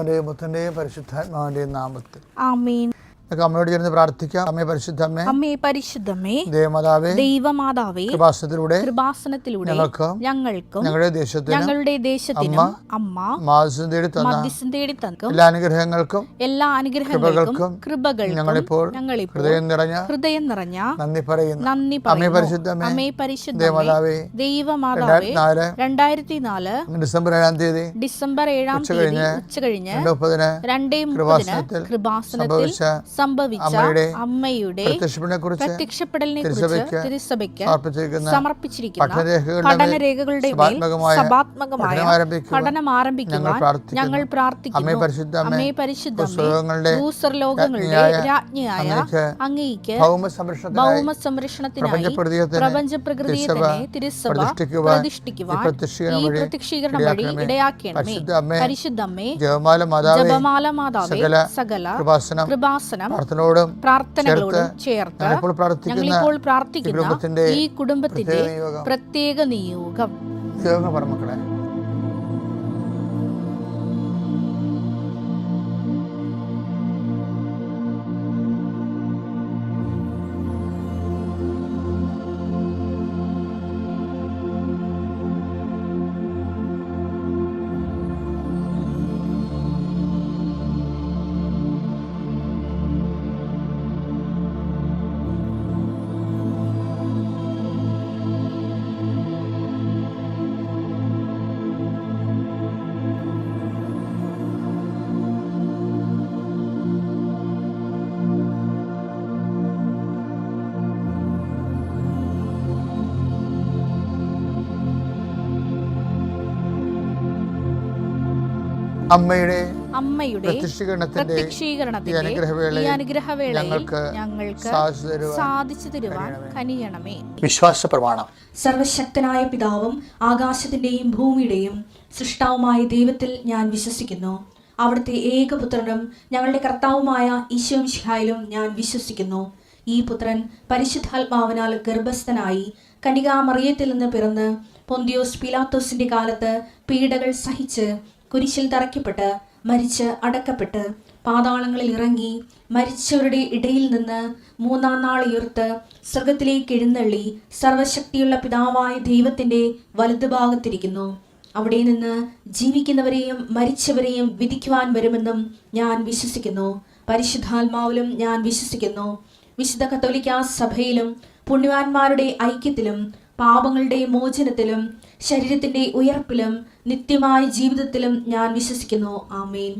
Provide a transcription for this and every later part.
പിതാവിന്റെയും പുത്രന്റെയും പരിശുദ്ധാത്മാവിന്റെയും നാമത്തിൽ ആമേൻ. നമുക്ക് അമ്മയോട് ചേർന്ന് പ്രാർത്ഥിക്കാം. അമ്മേ പരിശുദ്ധമ്മേ, അമ്മേ പരിശുദ്ധമേ, ദൈവമാതാവേ, കൃപാസനത്തിലൂടെ ഞങ്ങൾക്കും ഞങ്ങളുടെ ദേശത്തിനും അമ്മ മധ്യസ്ഥം തേടി തന്ന എല്ലാ അനുഗ്രഹങ്ങൾക്കും കൃപകൾക്കും ഞങ്ങളിപ്പോൾ ഹൃദയം നിറഞ്ഞ നന്ദി പറയുന്നു. അമ്മേ പരിശുദ്ധമേ, ദൈവമാതാവേ, 2004 ഡിസംബർ 7 തീയതി ഉച്ചകഴിഞ്ഞ് 2:30 കൃപാസനത്തിൽ സംഭവിച്ച അമ്മയുടെ പ്രത്യക്ഷപ്പെടലിനെ കുറിച്ച് തിരുസഭയ്ക്ക് സമർപ്പിച്ചിരിക്കുന്ന പഠനരേഖകളുടെ മേൽ സഭാത്മകമായ പഠനം ആരംഭിക്കുവാൻ ഞങ്ങൾ പ്രാർത്ഥിക്കുന്നു. അമ്മേ പരിശുദ്ധമേ, ഭൂസ്വർലോകങ്ങളുടെ രാജ്ഞിയായ അങ്ങേയ്ക്ക് ഭൗമസംരക്ഷണത്തിനായി പ്രപഞ്ചപ്രകൃതിയെ തന്നെ തിരുസഭ പ്രതിഷ്ഠിക്കുവാൻ ഈ പ്രത്യക്ഷീകരണം വഴി ഇടയാക്കണമേ. പരിശുദ്ധമ്മേ, ജപമാല മാതാവേ, സകല കൃപാസനം പ്രാർത്ഥനകളോടും ചേർത്ത് ഞങ്ങളിപ്പോൾ പ്രാർത്ഥിക്കുന്ന ഈ കുടുംബത്തിന്റെ പ്രത്യേക നിയോഗം. മക്കളെ, അമ്മയുടെ പ്രത്യക്ഷീകരണത്തിന്റെ ഈ അനുഗ്രഹവേളയിൽ ഞങ്ങൾക്ക് സാധിച്ചു തരുവാൻ കനിയണമേ. വിശ്വാസ പ്രമാണം. സർവശക്തനായ പിതാവും ആകാശത്തിന്റെയും ഭൂമിയുടെയും സൃഷ്ടാവുമായ ദൈവത്തിൽ ഞാൻ വിശ്വസിക്കുന്നു. അവിടുത്തെ ഏകപുത്രനും ഞങ്ങളുടെ കർത്താവുമായ ഈശോ മിശിഹായിലും ഞാൻ വിശ്വസിക്കുന്നു. ഈ പുത്രൻ പരിശുദ്ധാത്മാവിനാൽ ഗർഭസ്ഥനായി കന്യകാമറിയത്തിൽ നിന്ന് പിറന്ന് പൊന്തിയോസ് പീലാത്തോസിന്റെ കാലത്ത് പീഡകൾ സഹിച്ച് കുരിശിൽ തറയ്ക്കപ്പെട്ട് മരിച്ച് അടക്കപ്പെട്ട് പാതാളങ്ങളിൽ ഇറങ്ങി മരിച്ചവരുടെ ഇടയിൽ നിന്ന് 3-ാം നാൾ ഉയർത്ത് സ്വർഗത്തിലേക്ക് എഴുന്നള്ളി സർവശക്തിയുള്ള പിതാവായ ദൈവത്തിന്റെ വലതുഭാഗത്തിരിക്കുന്നു. അവിടെ നിന്ന് ജീവിക്കുന്നവരെയും മരിച്ചവരെയും വിധിക്കുവാൻ വരുമെന്നും ഞാൻ വിശ്വസിക്കുന്നു. പരിശുദ്ധാത്മാവിലും ഞാൻ വിശ്വസിക്കുന്നു. വിശുദ്ധ കത്തോലിക്കാ സഭയിലും പുണ്യവാന്മാരുടെ ഐക്യത്തിലും പാപങ്ങളുടെ മോചനത്തിലും ശരീരത്തിന്റെ ഉയർപ്പിലും നിത്യമായ ജീവിതത്തിലും ഞാൻ വിശ്വസിക്കുന്നു. ആമേൻ.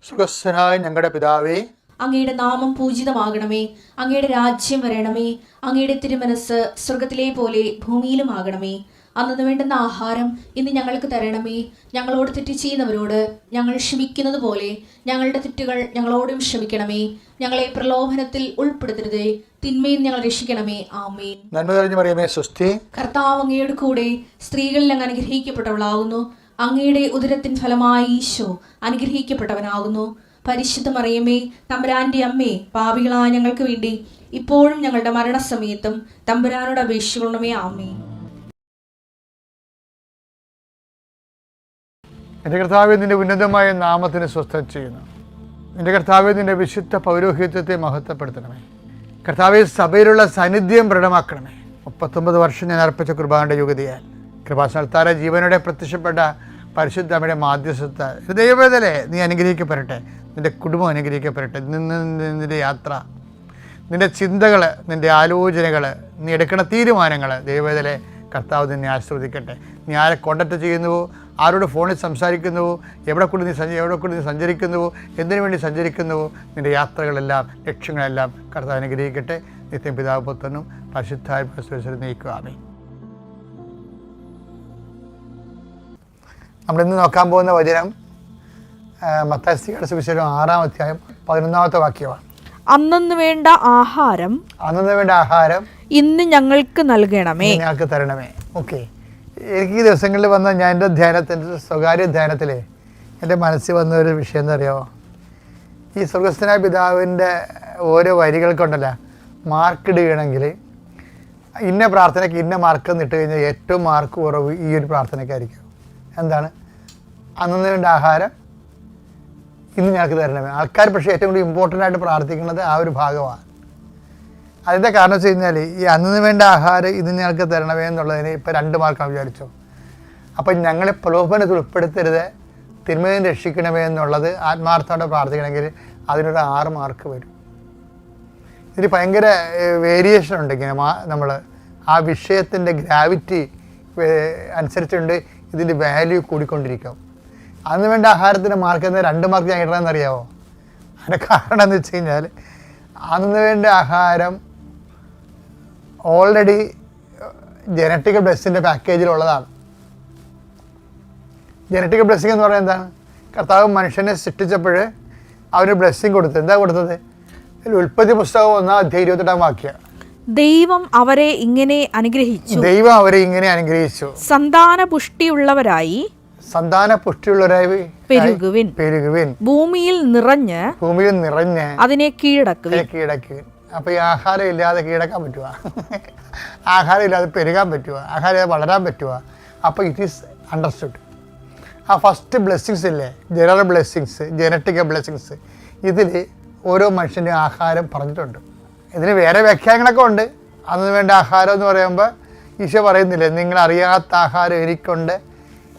സ്വർഗ്ഗസ്ഥനായ ഞങ്ങളുടെ പിതാവേ, അങ്ങയുടെ നാമം പൂജിതമാകണമേ. അങ്ങയുടെ രാജ്യം വരണമേ. അങ്ങയുടെ തിരുമനസ് സ്വർഗത്തിലെ പോലെ ഭൂമിയിലും ആകണമേ. അന്നു വേണ്ടുന്ന ആഹാരം ഇന്ന് ഞങ്ങൾക്ക് തരണമേ. ഞങ്ങളോട് തെറ്റ് ചെയ്യുന്നവരോട് ഞങ്ങൾ ക്ഷമിക്കുന്നത് പോലെ ഞങ്ങളുടെ തെറ്റുകൾ ഞങ്ങളോടും ക്ഷമിക്കണമേ. ഞങ്ങളെ പ്രലോഭനത്തിൽ ഉൾപ്പെടുത്തരുതേ, തിന്മയിൽ ഞങ്ങൾ രക്ഷിക്കണമേ. ആമേൻ. നന്മ നിറഞ്ഞ മറിയമേ, സ്വസ്തി. കർത്താവ് അങ്ങയുടെ കൂടെ സ്ത്രീകളിൽ അങ്ങ് അനുഗ്രഹിക്കപ്പെട്ടവളാകുന്നു. അങ്ങയുടെ ഉദരത്തിൻ ഫലമായി ഈശോ അനുഗ്രഹിക്കപ്പെട്ടവനാകുന്നു. പരിശുദ്ധ മറിയമേ, തമ്പുരാന്റെ അമ്മേ, പാപികളായ ഞങ്ങൾക്ക് വേണ്ടി ഇപ്പോഴും ഞങ്ങളുടെ മരണസമയത്തും തമ്പുരാനോട് അപേക്ഷിക്കണമേ. ആമേൻ. എൻ്റെ കർത്താവേ, നിന്റെ ഉന്നതമായ നാമത്തിന് സ്വസ്ഥം ചെയ്യുന്നു. എൻ്റെ കർത്താവേ, നിന്റെ വിശുദ്ധ പൗരോഹിത്യത്തെ മഹത്വപ്പെടുത്തണമേ. കർത്താവേ, സഭയിലുള്ള സാന്നിധ്യം ദൃഢമാക്കണമേ. 39 വർഷം ഞാൻ അർപ്പിച്ച കുർബാനയുടെ യുഗതിയാൽ കൃപാസനത്താര ജീവനോടെ പ്രത്യക്ഷപ്പെട്ട പരിശുദ്ധമ്മയുടെ മാധ്യസ്ഥ ദൈവവേദനെ നീ അനുഗ്രഹിക്കപ്പെടട്ടെ. നിൻ്റെ കുടുംബം അനുഗ്രഹിക്കപ്പെടട്ടെ. നിൻ്റെ യാത്ര, നിൻ്റെ ചിന്തകൾ, നിൻ്റെ ആലോചനകൾ, നീ എടുക്കുന്ന തീരുമാനങ്ങൾ ദൈവവേദനെ കർത്താവ് നിന്നെ ആശീർവദിക്കട്ടെ. നീ ആരെ കോൺടാക്ട് ചെയ്യുന്നുവോ, ആരോട് ഫോണിൽ സംസാരിക്കുന്നുവോ, എവിടെ കൂടി നീ സഞ്ചരിക്കുന്നുവോ, എന്തിനു വേണ്ടി സഞ്ചരിക്കുന്നുവോ, നിൻ്റെ യാത്രകളെല്ലാം ലക്ഷ്യങ്ങളെല്ലാം കർത്താവ് അനുഗ്രഹിക്കട്ടെ. നിത്യം പിതാവ് പുത്രനും പരിശുദ്ധാത്മാവിലും നയിക്കുക. ആമേൻ. നമ്മളിന്ന് നോക്കാൻ പോകുന്ന വചനം മത്തായിയുടെ സുവിശേഷം 6-ാം അധ്യായം 11-ാമത്തെ വാക്യമാണ്. അന്നു വേണ്ട ആഹാരം ഇന്ന് ഞങ്ങൾക്ക് നൽകണമേ, ഞങ്ങൾക്ക് തരണമേ. ഓക്കെ, എനിക്ക് ഈ ദിവസങ്ങളിൽ വന്ന ഞാൻ എൻ്റെ ധ്യാനത്തിൻ്റെ സ്വകാര്യ ധ്യാനത്തിൽ എൻ്റെ മനസ്സിൽ വന്ന ഒരു വിഷയം എന്താ അറിയാമോ? ഈ സ്വർഗ്ഗസ്ഥനായ പിതാവിൻ്റെ ഓരോ വരികൾക്കുണ്ടല്ല മാർക്ക് ഇടുകയാണെങ്കിൽ ഇന്ന പ്രാർത്ഥനയ്ക്ക് ഇന്ന മാർക്ക് എന്നിട്ട് കഴിഞ്ഞാൽ ഏറ്റവും മാർക്ക് കുറവ് ഈ ഒരു പ്രാർത്ഥനയ്ക്കായിരിക്കും. എന്താണ്? അന്നു വേണ്ട ആഹാരം ഇന്ന് ഞങ്ങൾക്ക് തരണമേ. ആൾക്കാർ പക്ഷേ ഏറ്റവും കൂടുതൽ ഇമ്പോർട്ടൻ്റ് ആയിട്ട് പ്രാർത്ഥിക്കുന്നത് ആ ഒരു ഭാഗമാണ്. അതിൻ്റെ കാരണം വെച്ച് കഴിഞ്ഞാൽ ഈ അന്നു വേണ്ട ആഹാരം ഇന്ന് ഞങ്ങൾക്ക് തരണമേ എന്നുള്ളതിന് ഇപ്പോൾ 2 മാർക്കാണ് വിചാരിച്ചു. അപ്പം ഞങ്ങളെ പ്രലോഭനത്തിൽ ഉൾപ്പെടുത്തരുത്, തിന്മയെ രക്ഷിക്കണമേ എന്നുള്ളത് ആത്മാർത്ഥത്തോടെ പ്രാർത്ഥിക്കണമെങ്കിൽ അതിനൊരു 6 മാർക്ക് വരും. ഇതിന് ഭയങ്കര വേരിയേഷൻ ഉണ്ട്. ഇങ്ങനെ നമ്മൾ ആ വിഷയത്തിൻ്റെ ഗ്രാവിറ്റി അനുസരിച്ചുകൊണ്ട് ഇതിൻ്റെ വാല്യൂ കൂടിക്കൊണ്ടിരിക്കും. അന്ന് വേണ്ട ആഹാരത്തിൻ്റെ മാർക്ക് എന്ന 2 മാർക്ക് ഞാൻ ഇടണമെന്ന് അറിയാമോ? അതിൻ്റെ കാരണം എന്ന് വെച്ച് കഴിഞ്ഞാൽ അന്ന് വേണ്ട ആഹാരം ഓൾറെഡി ജനറ്റിക്കൽ ബ്ലെസ്സിൻ്റെ പാക്കേജിലുള്ളതാണ്. ജനറ്റിക്കൽ ബ്ലെസ്സിങ് എന്ന് പറയുന്നത് എന്താണ്? കർത്താവ് മനുഷ്യനെ സൃഷ്ടിച്ചപ്പോൾ അവന് ബ്ലെസ്സിങ് കൊടുത്തത്. എന്താ കൊടുത്തത്? ഉൽപ്പത്തി പുസ്തകം 1-ാം അധ്യായം 28-ാം വാക്യം. ദൈവം അവരെ ഇങ്ങനെ അനുഗ്രഹിച്ചു. സന്താന പുഷ്ടിയുള്ളവരായി പെരുകുവിൻ. ഭൂമിയിൽ നിറഞ്ഞ് അതിനെ കീഴടക്കുവിൻ. അപ്പൊ ഈ ആഹാരം ഇല്ലാതെ കീഴടക്കാൻ പറ്റുക? ആഹാരം ഇല്ലാതെ പെരുകാൻ പറ്റുക? ആഹാരം ഇല്ലാതെ വളരാൻ പറ്റുക? അപ്പോൾ ഇറ്റ് ഈസ് അണ്ടർസ്റ്റുഡ്. ആ ഫസ്റ്റ് ബ്ലെസ്സിങ്സ് ഇല്ലേ, ജനറൽ ബ്ലെസ്സിങ്സ്, ജനറ്റിക്കൽ ബ്ലെസ്സിങ്സ്, ഇതിൽ ഓരോ മനുഷ്യൻ്റെ ആഹാരം പറഞ്ഞിട്ടുണ്ട്. ഇതിന് വേറെ വ്യാഖ്യാനങ്ങളൊക്കെ ഉണ്ട്. അന്ന് വേണ്ട ആഹാരം എന്ന് പറയുമ്പോൾ ഈശോ പറയുന്നില്ലേ, നിങ്ങൾ അറിയാത്ത ആഹാരം എനിക്കുണ്ട്,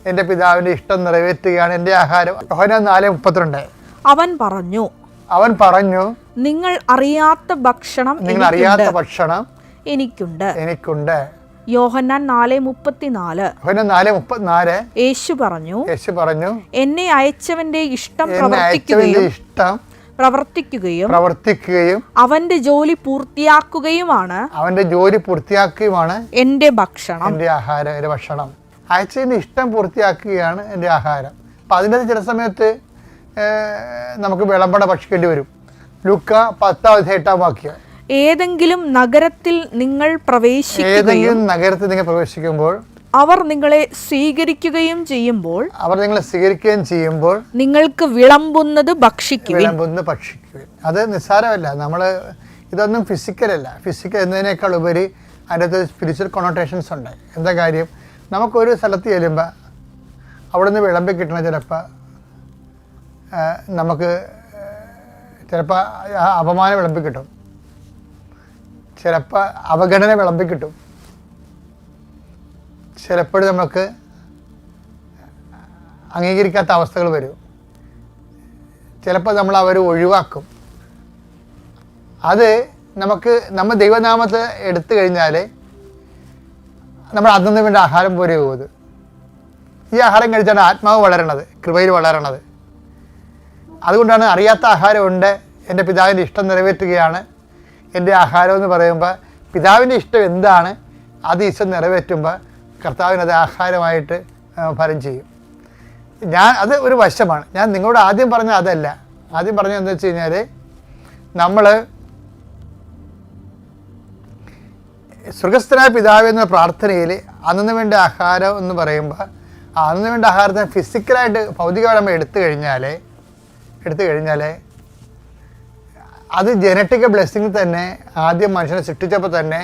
എൻ്റെ പിതാവിൻ്റെ ഇഷ്ടം നിറവേറ്റുകയാണ് എൻ്റെ ആഹാരം. യോഹന്നാൻ 4:32. അവൻ പറഞ്ഞു നിങ്ങൾ അറിയാത്ത ഭക്ഷണം എനിക്കുണ്ട്. യോഹന്നാൻ 4:34. യേശു പറഞ്ഞു എന്നെ അയച്ചവന്റെ ഇഷ്ടം പ്രവർത്തിക്കുകയും അവന്റെ ജോലി പൂർത്തിയാക്കുകയുമാണ് എൻ്റെ ഭക്ഷണം, എൻ്റെ ആഹാരം, എൻ്റെ ഭക്ഷണം. അയച്ചതിൻ്റെ ഇഷ്ടം പൂർത്തിയാക്കുകയാണ് എൻ്റെ ആഹാരം. അപ്പം അതിൻ്റെ ചില സമയത്ത് നമുക്ക് വിളമ്പട ഭക്ഷിക്കേണ്ടി വരും. ലൂക്ക 10:8 വാക്യം. ഏതെങ്കിലും നഗരത്തിൽ നിങ്ങൾ പ്രവേശിക്കുമ്പോൾ അവർ നിങ്ങളെ സ്വീകരിക്കുകയും ചെയ്യുമ്പോൾ നിങ്ങൾക്ക് വിളമ്പുന്നത് ഭക്ഷിക്കുവിൻ. അത് നിസ്സാരമല്ല. നമ്മൾ ഇതൊന്നും ഫിസിക്കലല്ല. ഫിസിക്കൽ എന്നതിനേക്കാൾ ഉപരി അതിൻ്റെ സ്പിരിച്വൽ കൊണോട്ടേഷൻസ് ഉണ്ട്. എന്താ കാര്യം? നമുക്കൊരു സ്ഥലത്ത് ചെല്ലുമ്പോൾ അവിടെ നിന്ന് വിളമ്പി കിട്ടണ ചിലപ്പോൾ നമുക്ക് ചിലപ്പോൾ അപമാനം വിളമ്പി കിട്ടും, ചിലപ്പോൾ അവഗണന വിളമ്പി കിട്ടും, ചിലപ്പോൾ നമുക്ക് അംഗീകരിക്കാത്ത അവസ്ഥകൾ വരും, ചിലപ്പോൾ നമ്മൾ അവർ ഒഴിവാക്കും. അത് നമ്മൾ ദൈവനാമത്തെ എടുത്തു കഴിഞ്ഞാൽ നമ്മൾ അന്നു വേണ്ട ആഹാരം പോലെ പോകുന്നത്. ഈ ആഹാരം കഴിച്ചാണ് ആത്മാവ് വളരണത്, കൃപയിൽ വളരണത്. അതുകൊണ്ടാണ് അറിയാത്ത ആഹാരമുണ്ട്, എൻ്റെ പിതാവിൻ്റെ ഇഷ്ടം നിറവേറ്റുകയാണ് എൻ്റെ ആഹാരം എന്ന് പറയുമ്പോൾ പിതാവിൻ്റെ ഇഷ്ടം എന്താണ് അത് ഈശോ നിറവേറ്റുമ്പോൾ കർത്താവിനത് ആഹാരമായിട്ട് ഫലം ചെയ്യും. അത് ഒരു വശമാണ്. ഞാൻ നിങ്ങളോട് ആദ്യം പറഞ്ഞ അതല്ല. ആദ്യം പറഞ്ഞത് എന്താ വെച്ച് കഴിഞ്ഞാൽ, നമ്മൾ സ്വർഗസ്ഥനായ പിതാവ് എന്ന പ്രാർത്ഥനയിൽ അന്നു വേണ്ട ആഹാരം എന്ന് പറയുമ്പോൾ അന്നു വേണ്ട ആഹാരത്തിന് ഫിസിക്കലായിട്ട് ഭൗതികമായി നമ്മൾ എടുത്തു കഴിഞ്ഞാൽ അത് ജനറ്റിക്കൽ ബ്ലെസ്സിങ് തന്നെ. ആദ്യം മനുഷ്യനെ സൃഷ്ടിച്ചപ്പോൾ തന്നെ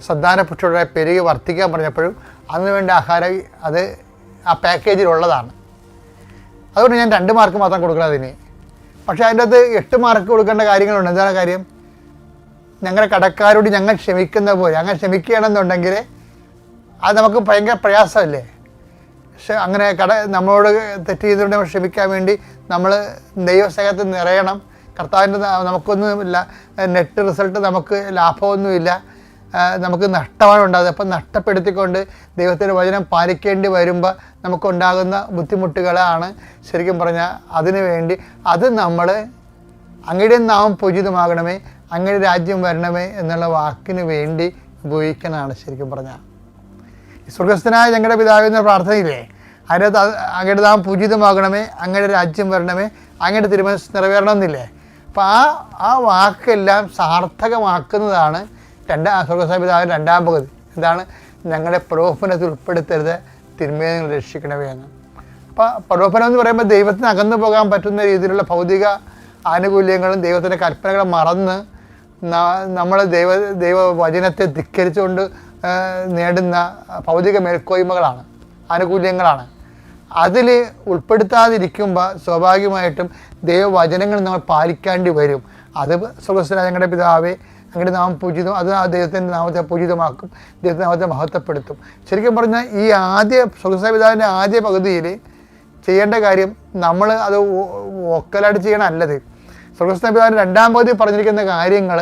സന്താനപുഷ്ടിയോടെ പെരുകി വർദ്ധിക്കാൻ പറഞ്ഞപ്പോഴും അതിന് വേണ്ട ആഹാരം അത് ആ പാക്കേജിലുള്ളതാണ്. അതുകൊണ്ട് ഞാൻ 2 മാർക്ക് മാത്രം കൊടുക്കണം അതിന്. പക്ഷേ അതിൻ്റെ അകത്ത് 8 മാർക്ക് കൊടുക്കേണ്ട കാര്യങ്ങളുണ്ട്. എന്താണ് കാര്യം? ഞങ്ങളുടെ കടക്കാരോട് ഞങ്ങൾ ക്ഷമിക്കുന്ന പോലെ അങ്ങനെ ക്ഷമിക്കുകയാണെന്നുണ്ടെങ്കിൽ അത് നമുക്ക് ഭയങ്കര പ്രയാസമല്ലേ. പക്ഷെ അങ്ങനെ നമ്മളോട് തെറ്റ് ചെയ്തുകൊണ്ട് നമ്മൾ ക്ഷമിക്കാൻ വേണ്ടി നമ്മൾ ദൈവസ്നേഹത്തിൽ നിറയണം. കർത്താവിൻ്റെ നമുക്കൊന്നുമില്ല, നെറ്റ് റിസൾട്ട് നമുക്ക് ലാഭമൊന്നുമില്ല, നമുക്ക് നഷ്ടമാണ് ഉണ്ടാകുന്നത്. അപ്പം നഷ്ടപ്പെടുത്തിക്കൊണ്ട് ദൈവത്തിൻ്റെ വചനം പാലിക്കേണ്ടി വരുമ്പോൾ നമുക്കുണ്ടാകുന്ന ബുദ്ധിമുട്ടുകളാണ് ശരിക്കും പറഞ്ഞാൽ അതിനു വേണ്ടി അത് നമ്മൾ അങ്ങയുടെ നാമം പൂജിതമാകണമേ, അങ്ങയുടെ രാജ്യം വരണമേ എന്നുള്ള വാക്കിന് വേണ്ടി ഉപയോഗിക്കണതാണ് ശരിക്കും പറഞ്ഞാൽ. സ്വർഗസ്ഥനായ ഞങ്ങളുടെ പിതാവ് എന്ന പ്രാർത്ഥനയില്ലേ, അതിനകത്ത് അങ്ങയുടെ നാമം പൂജിതമാകണമേ, അങ്ങയുടെ രാജ്യം വരണമേ, അങ്ങയുടെ തിരുമനസ്സ് നിറവേറണമെന്നില്ലേ. അപ്പോൾ ആ വാക്കെല്ലാം സാർത്ഥകമാക്കുന്നതാണ് സ്വർഗസ്ഥനായ പിതാവിൻ്റെ 2-ാം പകുതി. എന്താണ്? ഞങ്ങളെ പ്രലോഭനത്തിൽ ഉൾപ്പെടുത്തരുത്, തിന്മയെ രക്ഷിക്കണമേ എന്ന്. അപ്പോൾ പ്രലോഭനം എന്ന് പറയുമ്പോൾ ദൈവത്തിന് അകന്നു പോകാൻ പറ്റുന്ന രീതിയിലുള്ള ഭൗതിക ആനുകൂല്യങ്ങളും ദൈവത്തിൻ്റെ കൽപ്പനകളും മറന്ന് നമ്മൾ ദൈവവചനത്തെ ധിക്കരിച്ചുകൊണ്ട് നേടുന്ന ഭൗതിക മേൽക്കോയ്മകളാണ്, ആനുകൂല്യങ്ങളാണ്. അതിൽ ഉൾപ്പെടുത്താതിരിക്കുമ്പോൾ സ്വാഭാവികമായിട്ടും ദൈവവചനങ്ങൾ നമ്മൾ പാലിക്കേണ്ടി വരും. അത് സ്വർഗ്ഗസ്ഥനായ ഞങ്ങളുടെ പിതാവേ, അങ്ങയുടെ നാമം പൂജിതം, അത് ആ ദൈവത്തിൻ്റെ നാമത്തെ പൂജിതമാക്കും, ദൈവത്തിൻ്റെ നാമത്തെ മഹത്വപ്പെടുത്തും. ശരിക്കും പറഞ്ഞാൽ ഈ സ്വർഗ്ഗസ്ഥനായ പിതാവിൻ്റെ ആദ്യ പകുതിയിൽ ചെയ്യേണ്ട കാര്യം നമ്മൾ അത് ഒക്കലായിട്ട് ചെയ്യണം അല്ലത്. സ്വർഗ്ഗസ്ഥനായ പിതാവിൻ്റെ രണ്ടാം പകുതി പറഞ്ഞിരിക്കുന്ന കാര്യങ്ങൾ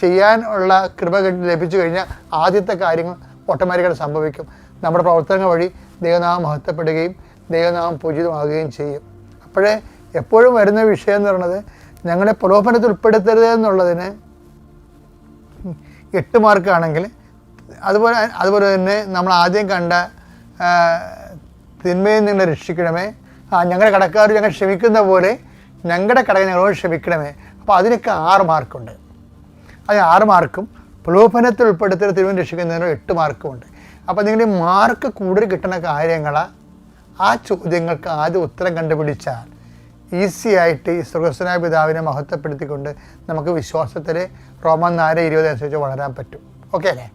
ചെയ്യാനുള്ള കൃപ ലഭിച്ചു കഴിഞ്ഞാൽ ആദ്യത്തെ കാര്യങ്ങൾ ഓട്ടോമാറ്റിക്കായിട്ട് സംഭവിക്കും. നമ്മുടെ പ്രവർത്തനങ്ങൾ വഴി ദൈവനാമം മഹത്വപ്പെടുകയും ദൈവനാമം പൂജിതമാകുകയും ചെയ്യും. അപ്പോഴേ എപ്പോഴും വരുന്ന വിഷയം എന്ന് പറയുന്നത് ഞങ്ങളെ പ്രലോഭനത്തിൽ ഉൾപ്പെടുത്തരുത് എന്നുള്ളതിന് 8 മാർക്കാണെങ്കിൽ അതുപോലെ തന്നെ നമ്മൾ ആദ്യം കണ്ട തിന്മയിൽ നിന്ന് രക്ഷിക്കണമേ, ഞങ്ങളുടെ കടക്കാർ ഞങ്ങൾ ക്ഷമിക്കുന്ന പോലെ ഞങ്ങളുടെ കട ഞങ്ങളോട് ക്ഷമിക്കണമേ. അപ്പോൾ അതിനൊക്കെ 6 മാർക്കുണ്ട്. അത് 6 മാർക്കും പ്രലോഭനത്തിൽ ഉൾപ്പെടുത്തരുത് തിരുവൻ രക്ഷിക്കുന്നതിന് 8 മാർക്കുമുണ്ട്. അപ്പോൾ നിങ്ങളുടെ മാർക്ക് കൂടുതൽ കിട്ടുന്ന കാര്യങ്ങൾ ആ ചോദ്യങ്ങൾക്ക് ആദ്യം ഉത്തരം കണ്ടുപിടിച്ചാൽ ഈസി ആയിട്ട് ഈ സ്വർഗ്ഗസ്ഥനായ പിതാവിനെ മഹത്വപ്പെടുത്തിക്കൊണ്ട് നമുക്ക് വിശ്വാസത്തിൽ റോമൻ 4:20 അനുസരിച്ച് വളരാൻ പറ്റും. ഓക്കെ അല്ലേ?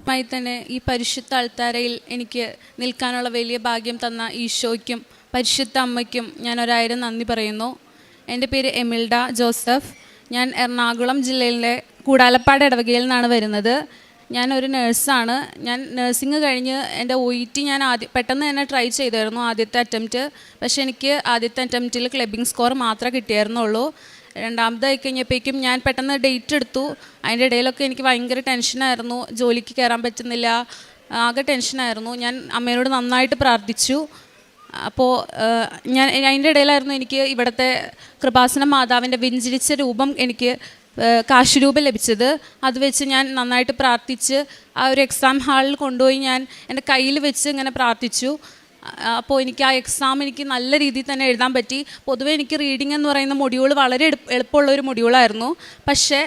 മായി തന്നെ ഈ പരിശുദ്ധ അൾത്താരയിൽ എനിക്ക് നിൽക്കാനുള്ള വലിയ ഭാഗ്യം തന്ന ഈശോയ്ക്കും പരിശുദ്ധ അമ്മയ്ക്കും ഞാൻ 1000 നന്ദി പറയുന്നു. എൻ്റെ പേര് എമിൽഡ ജോസഫ്. ഞാൻ എറണാകുളം ജില്ലയിലെ കൂടാലപ്പാട് ഇടവകയിൽ നിന്നാണ് വരുന്നത്. ഞാനൊരു നേഴ്സാണ്. ഞാൻ നഴ്സിംഗ് കഴിഞ്ഞ് എൻ്റെ OET ഞാൻ പെട്ടെന്ന് തന്നെ ട്രൈ ചെയ്തായിരുന്നു ആദ്യത്തെ അറ്റംപ്റ്റ്. പക്ഷേ എനിക്ക് ആദ്യത്തെ അറ്റംപ്റ്റിൽ ക്ലബിംഗ് സ്കോർ മാത്രമേ കിട്ടിയായിരുന്നുള്ളൂ. രണ്ടാമതായി കഴിഞ്ഞപ്പോഴേക്കും ഞാൻ പെട്ടെന്ന് ഡേറ്റ് എടുത്തു. അതിൻ്റെ ഇടയിലൊക്കെ എനിക്ക് ഭയങ്കര ടെൻഷനായിരുന്നു. ജോലിക്ക് കയറാൻ പറ്റുന്നില്ല, ആകെ ടെൻഷനായിരുന്നു. ഞാൻ അമ്മയോട് നന്നായിട്ട് പ്രാർത്ഥിച്ചു. അപ്പോൾ ഞാൻ അതിൻ്റെ ഇടയിലായിരുന്നു എനിക്ക് ഇവിടുത്തെ കൃപാസന മാതാവിൻ്റെ വെഞ്ചരിച്ച രൂപം എനിക്ക് കാശുരൂപം ലഭിച്ചത്. അത് വെച്ച് ഞാൻ നന്നായിട്ട് പ്രാർത്ഥിച്ച് ആ ഒരു എക്സാം ഹാളിൽ കൊണ്ടുപോയി ഞാൻ എൻ്റെ കയ്യിൽ വെച്ച് ഇങ്ങനെ പ്രാർത്ഥിച്ചു. അപ്പോൾ എനിക്ക് ആ എക്സാം എനിക്ക് നല്ല രീതിയിൽ തന്നെ എഴുതാൻ പറ്റി. പൊതുവെ എനിക്ക് റീഡിംഗ് എന്ന് പറയുന്ന മൊഡ്യൂൾ വളരെ എളുപ്പമുള്ളൊരു മൊഡ്യൂളായിരുന്നു. പക്ഷേ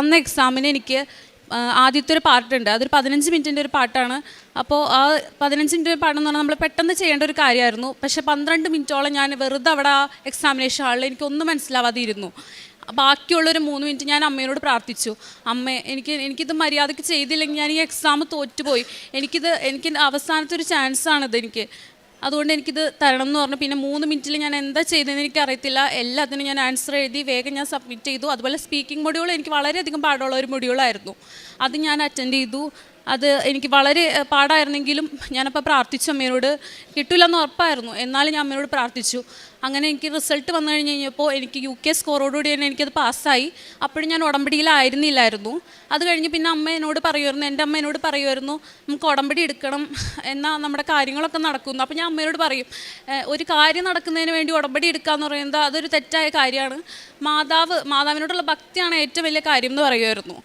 അന്ന് എക്സാമിന് എനിക്ക് ആദ്യത്തെ ഒരു പാർട്ടുണ്ട്, അതൊരു 15 മിനിറ്റിൻ്റെ ഒരു പാട്ടാണ്. അപ്പോൾ ആ 15 മിനിറ്റ് പാട്ടെന്ന് പറഞ്ഞാൽ നമ്മൾ പെട്ടെന്ന് ചെയ്യേണ്ട ഒരു കാര്യമായിരുന്നു. പക്ഷേ 12 മിനിറ്റോളം ഞാൻ വെറുതെ അവിടെ ആ എക്സാമിനേഷൻ ഹാളിൽ എനിക്കൊന്നും മനസ്സിലാവാതെ ഇരുന്നു. ബാക്കിയുള്ളൊരു 3 മിനിറ്റ് ഞാൻ അമ്മയോട് പ്രാർത്ഥിച്ചു. അമ്മേ, എനിക്കിത് മര്യാദയ്ക്ക് ചെയ്തില്ലെങ്കിൽ ഞാൻ ഈ എക്സാം തോറ്റുപോയി, എനിക്ക് അവസാനത്തെ ഒരു ചാൻസാണിത് എനിക്ക്, അതുകൊണ്ട് എനിക്കിത് തരണം എന്ന് പറഞ്ഞു. പിന്നെ 3 മിനിറ്റിൽ ഞാൻ എന്താ ചെയ്തതെന്ന് എനിക്ക് അറിയത്തില്ല. എല്ലാത്തിനും ഞാൻ ആൻസർ എഴുതി വേഗം ഞാൻ സബ്മിറ്റ് ചെയ്തു. അതുപോലെ സ്പീക്കിംഗ് മൊഡ്യൂൾ എനിക്ക് വളരെയധികം പാടുള്ള ഒരു മൊഡ്യൂളായിരുന്നു. അത് ഞാൻ അറ്റൻഡ് ചെയ്തു. അത് എനിക്ക് വളരെ പാടായിരുന്നെങ്കിലും ഞാനപ്പോൾ പ്രാർത്ഥിച്ചു അമ്മയോട്. കിട്ടില്ലെന്ന് ഉറപ്പായിരുന്നു, എന്നാലും ഞാൻ അമ്മയോട് പ്രാർത്ഥിച്ചു. അങ്ങനെ എനിക്ക് റിസൾട്ട് വന്നു കഴിഞ്ഞപ്പോൾ എനിക്ക് UK സ്കോറോടുകൂടി തന്നെ എനിക്കത് പാസ്സായി. അപ്പോഴും ഞാൻ ഉടമ്പടിയിലായിരുന്നില്ലായിരുന്നു. അത് കഴിഞ്ഞ് പിന്നെ എൻ്റെ അമ്മ എന്നോട് പറയുമായിരുന്നു നമുക്ക് ഉടമ്പടി എടുക്കണം, എന്നാൽ നമ്മുടെ കാര്യങ്ങളൊക്കെ നടക്കുന്നു. അപ്പോൾ ഞാൻ അമ്മയോട് പറയും, ഒരു കാര്യം നടക്കുന്നതിന് വേണ്ടി ഉടമ്പടി എടുക്കുക എന്ന് പറയുന്നത് അതൊരു തെറ്റായ കാര്യമാണ്. മാതാവിനോടുള്ള ഭക്തിയാണ് ഏറ്റവും വലിയ കാര്യം എന്ന് പറയുമായിരുന്നു.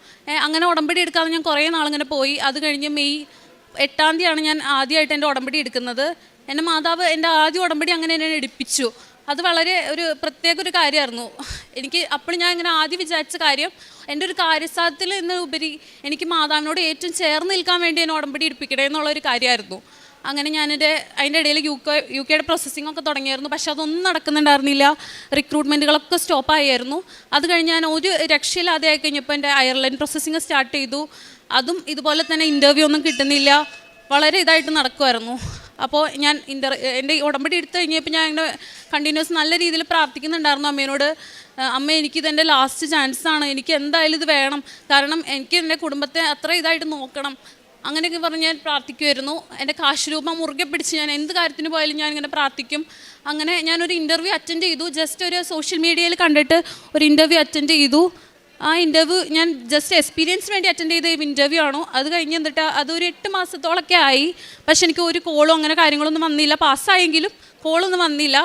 അങ്ങനെ ഉടമ്പടി എടുക്കാതെ ഞാൻ കുറേ നാളിങ്ങനെ പോയി. അത് കഴിഞ്ഞ് മെയ് 8-ാം തീയതിയാണ് ഞാൻ ആദ്യമായിട്ട് എൻ്റെ ഉടമ്പടി എടുക്കുന്നത്. എൻ്റെ മാതാവ് എൻ്റെ ആദ്യ ഉടമ്പടി അങ്ങനെ എന്നെ എടുപ്പിച്ചു. അത് വളരെ ഒരു പ്രത്യേക ഒരു കാര്യമായിരുന്നു എനിക്ക്. അപ്പോൾ ഞാൻ ഇങ്ങനെ ആദ്യം വിചാരിച്ച കാര്യം എൻ്റെ ഒരു കാര്യസാധ്യത്തിൽ നിന്ന് ഉപരി എനിക്ക് മാതാവിനോട് ഏറ്റവും ചേർന്ന് നിൽക്കാൻ വേണ്ടി എന്നെ ഉടമ്പടി എടുപ്പിക്കണേ എന്നുള്ളൊരു കാര്യമായിരുന്നു. അങ്ങനെ അതിൻ്റെ ഇടയിൽ UK പ്രോസസ്സിംഗ് ഒക്കെ തുടങ്ങിയായിരുന്നു. പക്ഷെ അതൊന്നും നടക്കുന്നുണ്ടായിരുന്നില്ല. റിക്രൂട്ട്മെൻറ്റുകളൊക്കെ സ്റ്റോപ്പായിരുന്നു. അത് കഴിഞ്ഞ് ഞാൻ ഒരു രക്ഷയില്ലാതെ ആയി കഴിഞ്ഞപ്പോൾ എൻ്റെ അയർലൻഡ് പ്രോസസ്സിങ് സ്റ്റാർട്ട് ചെയ്തു. അതും ഇതുപോലെ തന്നെ ഇൻ്റർവ്യൂ ഒന്നും കിട്ടുന്നില്ല, വളരെ ഇതായിട്ട് നടക്കുമായിരുന്നു. അപ്പോൾ ഞാൻ എൻ്റെ ഉടമ്പടി എടുത്തു കഴിഞ്ഞപ്പോൾ ഞാൻ ഇങ്ങനെ കണ്ടിന്യൂസ് നല്ല രീതിയിൽ പ്രാർത്ഥിക്കുന്നുണ്ടായിരുന്നു അമ്മേനോട്. അമ്മ, എനിക്കിതെൻ്റെ ലാസ്റ്റ് ചാൻസാണ്, എനിക്ക് എന്തായാലും ഇത് വേണം, കാരണം എനിക്ക് എൻ്റെ കുടുംബത്തെ അത്ര ഇതായിട്ട് നോക്കണം, അങ്ങനെയൊക്കെ പറഞ്ഞ് ഞാൻ പ്രാർത്ഥിക്കുമായിരുന്നു. എൻ്റെ കാശുരൂപം മുറുകെ പിടിച്ച് ഞാൻ എന്ത് കാര്യത്തിന് പോയാലും ഞാൻ ഇങ്ങനെ പ്രാർത്ഥിക്കും. അങ്ങനെ ഞാനൊരു ഇൻ്റർവ്യൂ അറ്റൻഡ് ചെയ്തു. ജസ്റ്റ് ഒരു സോഷ്യൽ മീഡിയയിൽ കണ്ടിട്ട് ഒരു ഇൻ്റർവ്യൂ അറ്റൻഡ് ചെയ്തു. ആ ഇൻ്റർവ്യൂ ഞാൻ ജസ്റ്റ് എക്സ്പീരിയൻസിന് വേണ്ടി അറ്റൻഡ് ചെയ്ത ഇൻ്റർവ്യൂ ആണോ. അത് കഴിഞ്ഞ് എന്നിട്ട് അതൊരു 8 മാസത്തോളമൊക്കെ ആയി. പക്ഷെ എനിക്ക് ഒരു കോളും അങ്ങനെ കാര്യങ്ങളൊന്നും വന്നില്ല. പാസ്സായെങ്കിലും കോളൊന്നും വന്നില്ല.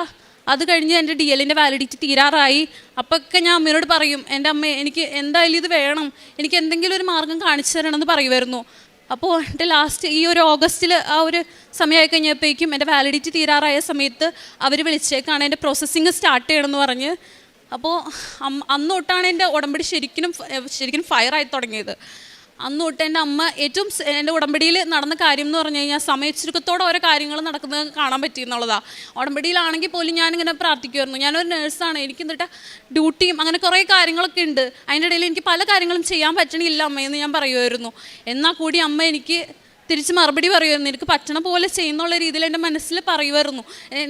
അത് കഴിഞ്ഞ് എൻ്റെ DLൻ്റെ വാലിഡിറ്റി തീരാറായി. അപ്പോഴൊക്കെ ഞാൻ അമ്മയോട് പറയും, എൻ്റെ അമ്മ, എനിക്ക് എന്തായാലും ഇത് വേണം, എനിക്ക് എന്തെങ്കിലും ഒരു മാർഗം കാണിച്ചു തരണമെന്ന് പറയുമായിരുന്നു. അപ്പോൾ എൻ്റെ ലാസ്റ്റ് ഈ ഒരു ഓഗസ്റ്റിൽ ആ ഒരു സമയമായി കഴിഞ്ഞപ്പോഴേക്കും എൻ്റെ വാലിഡിറ്റി തീരാറായ സമയത്ത് അവർ വിളിച്ചേക്കാണ് എൻ്റെ പ്രോസസ്സിങ് സ്റ്റാർട്ട് ചെയ്യണമെന്ന് പറഞ്ഞ്. അപ്പോൾ അന്ന് തൊട്ടാണ് എൻ്റെ ഉടമ്പടി ശരിക്കും ഫയറായി തുടങ്ങിയത്. അന്ന് തൊട്ട് എൻ്റെ അമ്മ ഏറ്റവും എൻ്റെ ഉടമ്പടിയിൽ നടന്ന കാര്യം എന്ന് പറഞ്ഞു കഴിഞ്ഞാൽ സമയച്ചുരുക്കത്തോടെ ഓരോ കാര്യങ്ങൾ നടക്കുന്നത് കാണാൻ പറ്റി എന്നുള്ളതാണ്. ഉടമ്പടിയിലാണെങ്കിൽ പോലും ഞാനിങ്ങനെ പ്രാർത്ഥിക്കുമായിരുന്നു. ഞാനൊരു നേഴ്സാണ്, എനിക്ക് എന്നിട്ട് ഡ്യൂട്ടിയും അങ്ങനെ കുറേ കാര്യങ്ങളൊക്കെ ഉണ്ട്. അതിൻ്റെ ഇടയിൽ എനിക്ക് പല കാര്യങ്ങളും ചെയ്യാൻ പറ്റണില്ല അമ്മയെന്ന് ഞാൻ പറയുമായിരുന്നു. എന്നാൽ കൂടി അമ്മ എനിക്ക് തിരിച്ച് മറുപടി പറയുമായിരുന്നു. എനിക്ക് പറ്റണ പോലെ ചെയ്യുന്നുള്ള രീതിയിൽ എൻ്റെ മനസ്സിൽ പറയുമായിരുന്നു.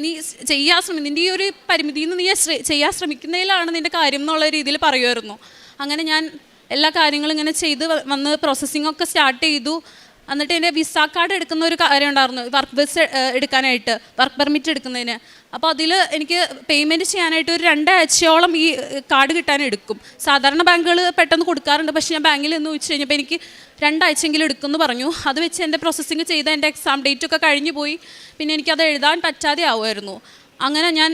നീ ചെയ്യാൻ നിൻ്റെ ഈ ഒരു പരിമിതിയിൽ നിന്ന് നീ ചെയ്യാൻ ശ്രമിക്കുന്നതിലാണ് നിൻ്റെ കാര്യം എന്നുള്ള രീതിയിൽ പറയുമായിരുന്നു. അങ്ങനെ ഞാൻ എല്ലാ കാര്യങ്ങളും ഇങ്ങനെ ചെയ്ത് വന്ന് പ്രോസസ്സിംഗ് ഒക്കെ സ്റ്റാർട്ട് ചെയ്തു. എന്നിട്ട് എൻ്റെ വിസ കാർഡ് എടുക്കുന്ന ഒരു കാര്യം ഉണ്ടായിരുന്നു, വർക്ക് ബസ് എടുക്കാനായിട്ട്, വർക്ക് പെർമിറ്റ് എടുക്കുന്നതിന്. അപ്പോൾ അതിൽ എനിക്ക് പേയ്മെൻറ്റ് ചെയ്യാനായിട്ട് ഒരു 2 ആഴ്ചയോളം ഈ കാർഡ് കിട്ടാനെടുക്കും. സാധാരണ ബാങ്കുകൾ പെട്ടെന്ന് കൊടുക്കാറുണ്ട്, പക്ഷേ ഞാൻ ബാങ്കിൽ നിന്ന് ചോദിച്ചു കഴിഞ്ഞപ്പോൾ എനിക്ക് 2 ആഴ്ചയെങ്കിലും എടുക്കുമെന്ന് പറഞ്ഞു. അത് വെച്ച് എൻ്റെ പ്രോസസ്സിങ് ചെയ്ത് എൻ്റെ എക്സാം ഡേറ്റ് ഒക്കെ കഴിഞ്ഞു പോയി. പിന്നെ എനിക്കത് എഴുതാൻ പറ്റാതെ ആവുമായിരുന്നു. അങ്ങനെ ഞാൻ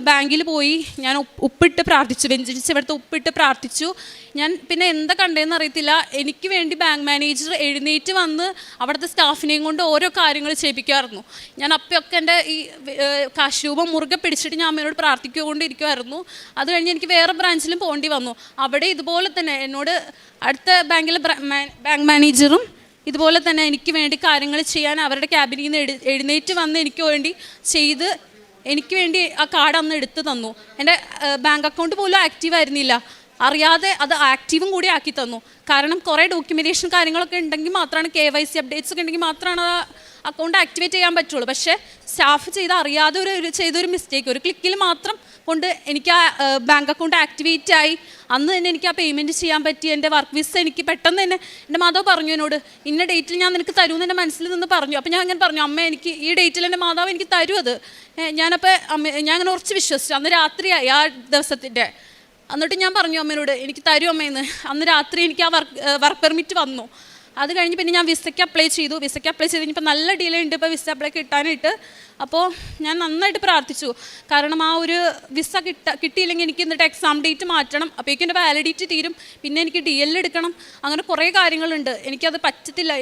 ബാങ്കിൽ പോയി, ഞാൻ ഉപ്പിട്ട് പ്രാർത്ഥിച്ചു, വെഞ്ചരിച്ച് ഇവിടുത്തെ ഉപ്പിട്ട് പ്രാർത്ഥിച്ചു. ഞാൻ പിന്നെ എന്താ കണ്ടതെന്ന് അറിയത്തില്ല, എനിക്ക് വേണ്ടി ബാങ്ക് മാനേജർ എഴുന്നേറ്റ് വന്ന് അവിടുത്തെ സ്റ്റാഫിനെയും കൊണ്ട് ഓരോ കാര്യങ്ങൾ ചെയ്യിപ്പിക്കുമായിരുന്നു. ഞാൻ അപ്പോഴൊക്കെ എൻ്റെ ഈ കാശ് രൂപം മുറുകെ പിടിച്ചിട്ട് ഞാൻ അമ്മയോട് പ്രാർത്ഥിച്ചുകൊണ്ടിരിക്കുമായിരുന്നു. അത് കഴിഞ്ഞ് എനിക്ക് വേറെ ബ്രാഞ്ചിലും പോകേണ്ടി വന്നു. അവിടെ ഇതുപോലെ തന്നെ എന്നോട് അടുത്ത ബാങ്കിലെ ബാങ്ക് മാനേജറും ഇതുപോലെ തന്നെ എനിക്ക് വേണ്ടി കാര്യങ്ങൾ ചെയ്യാൻ അവരുടെ ക്യാബിനിൽ നിന്ന് എഴുന്നേറ്റ് വന്ന് എനിക്ക് വേണ്ടി ചെയ്ത് എനിക്ക് വേണ്ടി ആ കാർഡ് അന്ന് എടുത്തു തന്നു. എൻ്റെ ബാങ്ക് അക്കൗണ്ട് പോലും ആക്റ്റീവ് ആയിരുന്നില്ല, അറിയാതെ അത് ആക്റ്റീവും കൂടി ആക്കി തന്നു. കാരണം കുറേ ഡോക്യുമെൻറ്റേഷൻ കാര്യങ്ങളൊക്കെ ഉണ്ടെങ്കിൽ മാത്രമാണ്, KYC അപ്ഡേറ്റ്സ് ഒക്കെ ഉണ്ടെങ്കിൽ മാത്രമാണ് ആ അക്കൗണ്ട് ആക്ടിവേറ്റ് ചെയ്യാൻ പറ്റുള്ളൂ. പക്ഷേ സ്റ്റാഫ് അറിയാതെ ചെയ്തൊരു മിസ്റ്റേക്ക്, ഒരു ക്ലിക്കിൽ മാത്രം കൊണ്ട് എനിക്ക് ആ ബാങ്ക് അക്കൗണ്ട് ആക്ടിവേറ്റ് ആയി. അന്ന് തന്നെ എനിക്ക് ആ പേയ്മെൻറ്റ് ചെയ്യാൻ പറ്റി. എൻ്റെ വർക്ക് വിസ എനിക്ക് പെട്ടെന്ന് തന്നെ എൻ്റെ മാതാവ് പറഞ്ഞു എന്നോട്, ഇന്ന ഡേറ്റിൽ ഞാൻ നിനക്ക് തരുമെന്ന് എൻ്റെ മനസ്സിൽ നിന്ന് പറഞ്ഞു. അപ്പോൾ ഞാൻ അങ്ങനെ പറഞ്ഞു, അമ്മ എനിക്ക് ഈ ഡേറ്റിൽ എൻ്റെ മാതാവ് എനിക്ക് തരും അത്. ഞാനപ്പോൾ ഞാൻ അങ്ങനെ ഉറച്ച് വിശ്വസിച്ചു. അന്ന് രാത്രിയായി ആ ദിവസത്തിൻ്റെ. എന്നിട്ട് ഞാൻ പറഞ്ഞു അമ്മേനോട്, എനിക്ക് തരും അമ്മയെന്ന്. അന്ന് രാത്രി എനിക്ക് ആ വർക്ക് പെർമിറ്റ് വന്നു. അത് കഴിഞ്ഞ് പിന്നെ ഞാൻ വിസയ്ക്ക് അപ്ലൈ ചെയ്തു. വിസയ്ക്ക് അപ്ലൈ ചെയ്ത് കഴിഞ്ഞപ്പോൾ നല്ല ഡിലേ ഉണ്ട് ഇപ്പോൾ വിസ അപ്ലൈ കിട്ടാനായിട്ട്. അപ്പോൾ ഞാൻ നന്നായിട്ട് പ്രാർത്ഥിച്ചു. കാരണം ആ ഒരു വിസ കിട്ടിയില്ലെങ്കിൽ എനിക്ക് എന്നിട്ട് എക്സാം ഡേറ്റ് മാറ്റണം. അപ്പോഴേക്കും എൻ്റെ വാലിഡിറ്റി തീരും. പിന്നെ എനിക്ക് DL എടുക്കണം. അങ്ങനെ കുറേ കാര്യങ്ങളുണ്ട്. എനിക്കത് പറ്റത്തില്ല.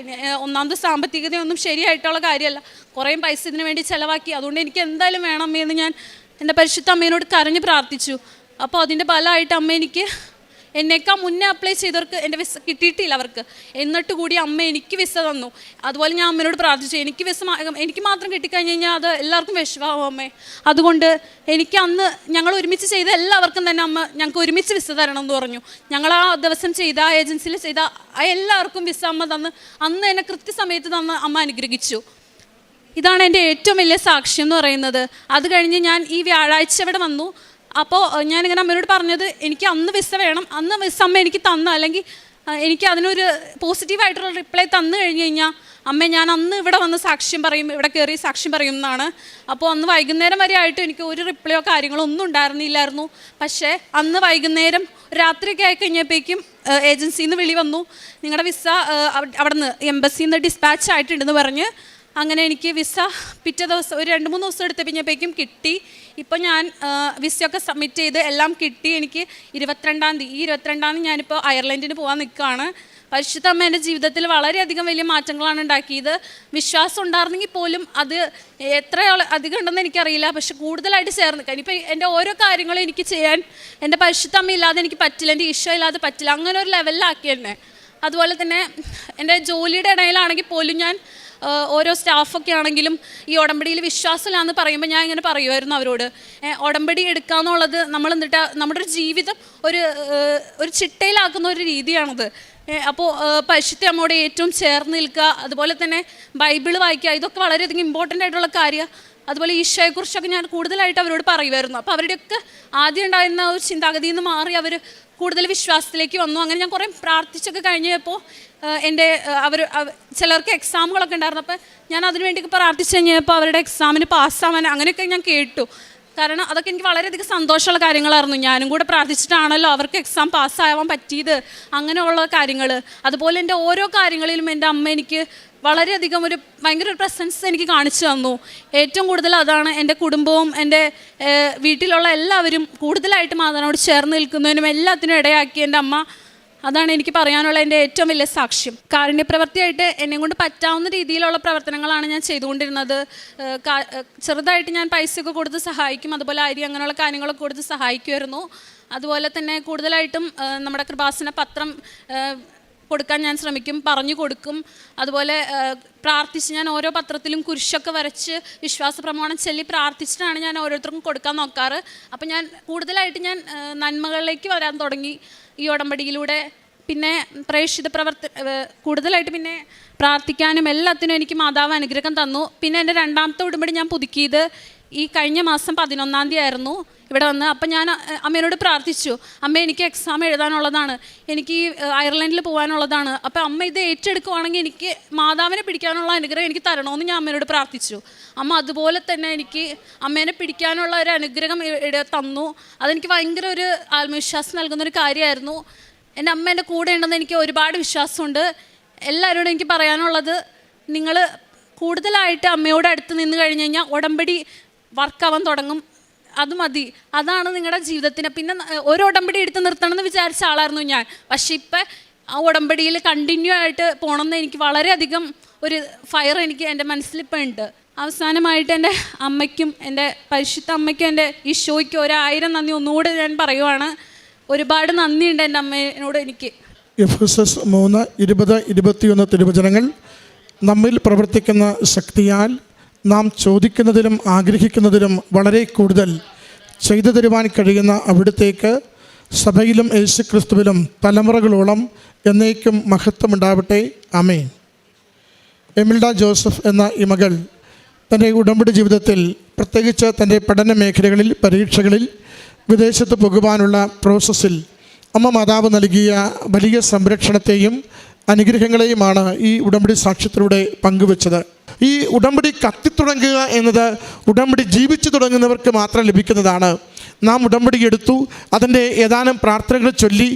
ഒന്നാമത് സാമ്പത്തികതയൊന്നും ശരിയായിട്ടുള്ള കാര്യമല്ല. കുറേ പൈസ ഇതിനു വേണ്ടി ചിലവാക്കി. അതുകൊണ്ട് എനിക്ക് എന്തായാലും വേണം അമ്മയെന്ന് ഞാൻ എൻ്റെ പരിശുദ്ധ അമ്മേനോട് കരഞ്ഞ് പ്രാർത്ഥിച്ചു. അപ്പോൾ അതിൻ്റെ ഫലമായിട്ട് അമ്മ എനിക്ക് എന്നേക്കാൾ മുന്നേ അപ്ലൈ ചെയ്തവർക്ക് എൻ്റെ വിസ കിട്ടിയിട്ടില്ല അവർക്ക്. എന്നിട്ട് കൂടി അമ്മ എനിക്ക് വിസ തന്നു. അതുപോലെ ഞാൻ അമ്മയോട് പ്രാർത്ഥിച്ചു, എനിക്ക് മാത്രം കിട്ടിക്കഴിഞ്ഞ് കഴിഞ്ഞാൽ അത് എല്ലാവർക്കും വിഷമാവും അമ്മേ. അതുകൊണ്ട് എനിക്ക് അന്ന് ഞങ്ങൾ ഒരുമിച്ച് ചെയ്ത എല്ലാവർക്കും തന്നെ അമ്മ ഞങ്ങൾക്ക് ഒരുമിച്ച് വിസ തരണം എന്ന് പറഞ്ഞു. ഞങ്ങൾ ആ ദിവസം ചെയ്ത ആ ഏജൻസിയിൽ ചെയ്ത എല്ലാവർക്കും വിസ അമ്മ തന്ന് അന്ന് എന്നെ കൃത്യസമയത്ത് തന്ന് അമ്മ അനുഗ്രഹിച്ചു. ഇതാണ് എൻ്റെ ഏറ്റവും വലിയ സാക്ഷ്യം എന്ന് പറയുന്നത്. അത് കഴിഞ്ഞ് ഞാൻ ഈ വ്യാഴാഴ്ച ഇവിടെ വന്നു. അപ്പോൾ ഞാനിങ്ങനെ അമ്മയോട് പറഞ്ഞത്, എനിക്ക് അന്ന് വിസ വേണം. അന്ന് വിസ അമ്മ എനിക്ക് തന്ന, അല്ലെങ്കിൽ എനിക്ക് അതിനൊരു പോസിറ്റീവായിട്ടുള്ള റിപ്ലൈ തന്നു കഴിഞ്ഞ് കഴിഞ്ഞാൽ അമ്മ ഞാൻ അന്ന് ഇവിടെ വന്ന് സാക്ഷ്യം പറയും, ഇവിടെ കയറി സാക്ഷ്യം പറയും എന്നാണ്. അപ്പോൾ അന്ന് വൈകുന്നേരം വരെ ആയിട്ട് എനിക്ക് ഒരു റിപ്ലൈയോ കാര്യങ്ങളോ ഒന്നും ഉണ്ടായിരുന്നില്ലായിരുന്നു. പക്ഷേ അന്ന് വൈകുന്നേരം രാത്രിയൊക്കെ ആയിക്കഴിഞ്ഞപ്പോഴേക്കും ഏജൻസിയിൽ നിന്ന് വിളി വന്നു, നിങ്ങളുടെ വിസ അവിടെ നിന്ന് എംബസിയിൽ നിന്ന് ഡിസ്പാച്ച് ആയിട്ടുണ്ടെന്ന് പറഞ്ഞ്. അങ്ങനെ എനിക്ക് വിസ പിറ്റേ ദിവസം ഒരു 2-3 ദിവസം എടുത്ത് കഴിഞ്ഞപ്പോഴേക്കും കിട്ടി. ഇപ്പോൾ ഞാൻ വിസയൊക്കെ സബ്മിറ്റ് ചെയ്ത് എല്ലാം കിട്ടി. എനിക്ക് 22-ാം തീയതി ഞാനിപ്പോൾ അയർലൻഡിന് പോകാൻ നിൽക്കുകയാണ്. പരിശുദ്ധ അമ്മ എൻ്റെ ജീവിതത്തിൽ വളരെയധികം വലിയ മാറ്റങ്ങളാണ് ഉണ്ടാക്കിയത്. വിശ്വാസം ഉണ്ടായിരുന്നെങ്കിൽ പോലും അത് എത്ര അധികം ഉണ്ടെന്ന് എനിക്കറിയില്ല. പക്ഷെ കൂടുതലായിട്ട് ചേർന്ന് നിൽക്കാൻ ഇപ്പോൾ എൻ്റെ ഓരോ കാര്യങ്ങളും എനിക്ക് ചെയ്യാൻ എൻ്റെ പരിശുദ്ധ അമ്മ ഇല്ലാതെ എനിക്ക് പറ്റില്ല, എൻ്റെ ഈശോ ഇല്ലാതെ പറ്റില്ല. അങ്ങനെ ഒരു ലെവലിലാക്കി തന്നെ. അതുപോലെ തന്നെ എൻ്റെ ജോലിയുടെ ഇടയിലാണെങ്കിൽ പോലും ഞാൻ ഓരോ സ്റ്റാഫൊക്കെ ആണെങ്കിലും ഈ ഉടമ്പടിയിൽ വിശ്വാസമില്ലാന്ന് പറയുമ്പോൾ ഞാൻ ഇങ്ങനെ പറയുമായിരുന്നു അവരോട്, ഉടമ്പടി എടുക്കുക എന്നുള്ളത് നമ്മൾ എന്നിട്ട് നമ്മുടെ ഒരു ജീവിതം ഒരു ചിട്ടയിലാക്കുന്ന ഒരു രീതിയാണത്. അപ്പോൾ പരിശുദ്ധ അമ്മയോട് ഏറ്റവും ചേർന്ന് നിൽക്കുക, അതുപോലെ തന്നെ ബൈബിൾ വായിക്കുക, ഇതൊക്കെ വളരെയധികം ഇമ്പോർട്ടൻ്റ് ആയിട്ടുള്ള കാര്യമാണ്. അതുപോലെ ഈശോയെക്കുറിച്ചൊക്കെ ഞാൻ കൂടുതലായിട്ട് അവരോട് പറയുമായിരുന്നു. അപ്പോൾ അവരുടെയൊക്കെ ആദ്യം ഉണ്ടായിരുന്ന ഒരു ചിന്താഗതിയിൽ നിന്ന് മാറി അവർ കൂടുതൽ വിശ്വാസത്തിലേക്ക് വന്നു. അങ്ങനെ ഞാൻ കുറേ പ്രാർത്ഥിച്ചൊക്കെ കഴിഞ്ഞപ്പോൾ എൻ്റെ ചിലർക്ക് എക്സാമുകളൊക്കെ ഉണ്ടായിരുന്നു. അപ്പോൾ ഞാൻ അതിനു വേണ്ടിയൊക്കെ പ്രാർത്ഥിച്ച് കഴിഞ്ഞപ്പോൾ അവരുടെ എക്സാമിന് പാസ്സാവാൻ അങ്ങനെയൊക്കെ ഞാൻ കേട്ടു. കാരണം അതൊക്കെ എനിക്ക് വളരെയധികം സന്തോഷമുള്ള കാര്യങ്ങളായിരുന്നു. ഞാനും കൂടെ പ്രാർത്ഥിച്ചിട്ടാണല്ലോ അവർക്ക് എക്സാം പാസ്സാവാൻ പറ്റിയത്. അങ്ങനെയുള്ള കാര്യങ്ങൾ, അതുപോലെ എൻ്റെ ഓരോ കാര്യങ്ങളിലും എൻ്റെ അമ്മ എനിക്ക് വളരെയധികം ഭയങ്കര ഒരു പ്രസൻസ് എനിക്ക് കാണിച്ചു തന്നു. ഏറ്റവും കൂടുതൽ അതാണ്. എൻ്റെ കുടുംബവും എൻ്റെ വീട്ടിലുള്ള എല്ലാവരും കൂടുതലായിട്ട് മാതാവിനോട് ചേർന്ന് നിൽക്കുന്നതിനും എല്ലാത്തിനും ഇടയാക്കി എൻ്റെ അമ്മ. അതാണ് എനിക്ക് പറയാനുള്ള എൻ്റെ ഏറ്റവും വലിയ സാക്ഷ്യം. കാരുണ്യപ്രവൃത്തിയായിട്ട് എന്നെ കൊണ്ട് പറ്റാവുന്ന രീതിയിലുള്ള പ്രവർത്തനങ്ങളാണ് ഞാൻ ചെയ്തുകൊണ്ടിരുന്നത്. ചെറുതായിട്ട് ഞാൻ പൈസയൊക്കെ കൊടുത്ത് സഹായിക്കും, അതുപോലെ അരി അങ്ങനെയുള്ള കാര്യങ്ങളൊക്കെ കൊടുത്ത് സഹായിക്കുമായിരുന്നു. അതുപോലെ തന്നെ കൂടുതലായിട്ടും നമ്മുടെ കൃപാസന പത്രം കൊടുക്കാൻ ഞാൻ ശ്രമിക്കും, പറഞ്ഞു കൊടുക്കും. അതുപോലെ പ്രാർത്ഥിച്ച് ഞാൻ ഓരോ പത്രത്തിലും കുരിശൊക്കെ വരച്ച് വിശ്വാസ പ്രമാണം ചൊല്ലി പ്രാർത്ഥിച്ചിട്ടാണ് ഞാൻ ഓരോരുത്തർക്കും കൊടുക്കാൻ നോക്കാറ്. അപ്പോൾ ഞാൻ കൂടുതലായിട്ട് നന്മകളിലേക്ക് വരാൻ തുടങ്ങി ഈ ഉടമ്പടിയിലൂടെ. പിന്നെ പ്രേക്ഷിത കൂടുതലായിട്ട് പിന്നെ പ്രാർത്ഥിക്കാനും എല്ലാത്തിനും എനിക്ക് മാതാവ് അനുഗ്രഹം തന്നു. പിന്നെ എൻ്റെ രണ്ടാമത്തെ ഉടമ്പടി ഞാൻ പുതുക്കിയത് ഈ കഴിഞ്ഞ മാസം 11-ാം തീയതി ആയിരുന്നു ഇവിടെ വന്ന്. അപ്പം ഞാൻ അമ്മേനോട് പ്രാർത്ഥിച്ചു, അമ്മ എനിക്ക് എക്സാം എഴുതാനുള്ളതാണ്, എനിക്ക് ഈ അയർലൻഡിൽ പോകാനുള്ളതാണ്, അപ്പം അമ്മ ഇത് ഏറ്റെടുക്കുവാണെങ്കിൽ എനിക്ക് മാതാവിനെ പിടിക്കാനുള്ള അനുഗ്രഹം എനിക്ക് തരണമെന്ന് ഞാൻ അമ്മേനോട് പ്രാർത്ഥിച്ചു. അമ്മ അതുപോലെ തന്നെ എനിക്ക് അമ്മേനെ പിടിക്കാനുള്ള ഒരു അനുഗ്രഹം തന്നു. അതെനിക്ക് ഭയങ്കര ഒരു ആത്മവിശ്വാസം നൽകുന്നൊരു കാര്യമായിരുന്നു. എൻ്റെ അമ്മ എൻ്റെ കൂടെ ഉണ്ടെന്ന് എനിക്ക് ഒരുപാട് വിശ്വാസമുണ്ട്. എല്ലാവരോടും എനിക്ക് പറയാനുള്ളത്, നിങ്ങൾ കൂടുതലായിട്ട് അമ്മയോട് അടുത്ത് നിന്ന് കഴിഞ്ഞ് കഴിഞ്ഞാൽ ഉടമ്പടി വർക്കാവാൻ തുടങ്ങും. അത് മതി, അതാണ് നിങ്ങളുടെ ജീവിതത്തിന്. പിന്നെ ഒരു ഉടമ്പടി എടുത്ത് നിർത്തണം എന്ന് വിചാരിച്ച ആളായിരുന്നു ഞാൻ. പക്ഷെ ഇപ്പം ആ ഉടമ്പടിയിൽ കണ്ടിന്യൂ ആയിട്ട് പോകണമെന്ന് എനിക്ക് വളരെയധികം ഒരു ഫയർ എനിക്ക് എൻ്റെ മനസ്സിലിപ്പോൾ ഉണ്ട്. അവസാനമായിട്ട് എൻ്റെ അമ്മയ്ക്കും എൻ്റെ പരിശുദ്ധ അമ്മയ്ക്കും എൻ്റെ ഈശോയ്ക്കും 1000 നന്ദി ഒന്നുകൂടെ ഞാൻ പറയുവാണ്. ഒരുപാട് നന്ദിയുണ്ട് എൻ്റെ അമ്മേനോട് എനിക്ക്. എഫെസസ് 3:20-21 തിരുവചനങ്ങൾ, നമ്മിൽ പ്രവർത്തിക്കുന്ന ശക്തിയാൽ നാം ചോദിക്കുന്നതിലും ആഗ്രഹിക്കുന്നതിലും വളരെ കൂടുതൽ ചെയ്തു തരുവാൻ കഴിയുന്ന അവിടുത്തേക്ക് സഭയിലും യേശുക്രിസ്തുവിലും തലമുറകളോളം എന്നേക്കും മഹത്വമുണ്ടാവട്ടെ. ആമേൻ. എമിൽഡ ജോസഫ് എന്ന ഈ മകൾ തൻ്റെ ഉടമ്പടി ജീവിതത്തിൽ, പ്രത്യേകിച്ച് തൻ്റെ പഠന മേഖലകളിൽ, പരീക്ഷകളിൽ, വിദേശത്ത് പോകുവാനുള്ള പ്രോസസ്സിൽ അമ്മ മാതാവ് നൽകിയ വലിയ സംരക്ഷണത്തെയും അനുഗ്രഹങ്ങളെയുമാണ് ഈ ഉടമ്പടി സാക്ഷ്യത്തിലൂടെ പങ്കുവച്ചത്. ഈ ഉടമ്പടി കത്തിത്തുടങ്ങുക എന്നത് ഉടമ്പടി ജീവിച്ചു തുടങ്ങുന്നവർക്ക് മാത്രം ലഭിക്കുന്നതാണ്. നാം ഉടമ്പടി എടുത്തു, അതിൻ്റെ ഏതാനും പ്രാർത്ഥനകൾ ചൊല്ലി